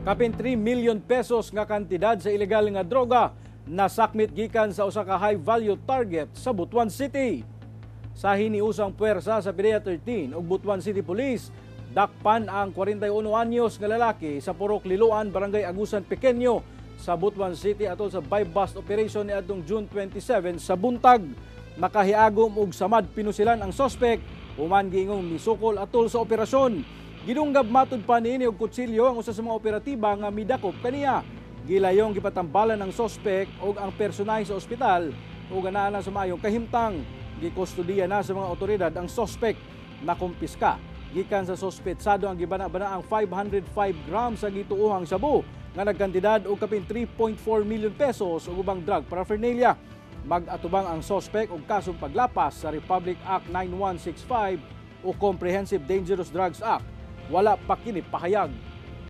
Kapin 3 million pesos nga kantidad sa ilegal nga droga nasakmit gikan sa usa ka high value target sa Butuan City. Sa hiniusang puwersa sa PDEA 13 ug Butuan City Police, dakpan ang 41 anyos nga lalaki sa Purok Liloan, Barangay Agusan Pequeño sa Butuan City atol sa buy-bust operation niadtong June 27 sa buntag. Nakahiagom og samad pinusilan ang sospek human giingong misukol atol sa operasyon. Gidunggab matud pa niini og kutsilyo ang usa sa mga operatiba nga midakop kaniya. Gilayong gipatambalan ng sospek og ang personahe sa ospital ug anaa na sa maayong kahimtang. Gikustudiya na sa mga otoridad ang sospek na kumpiska. Gikan sa sospetsado ang gibana-bana ang 505 grams sa gituohang sabu nga nagkantidad og kapin 3.4 million pesos ug ubang drug paraphernalia. Mag-atubang ang sospek og kasong paglapas sa Republic Act 9165 o Comprehensive Dangerous Drugs Act. Wala pa kini pahayag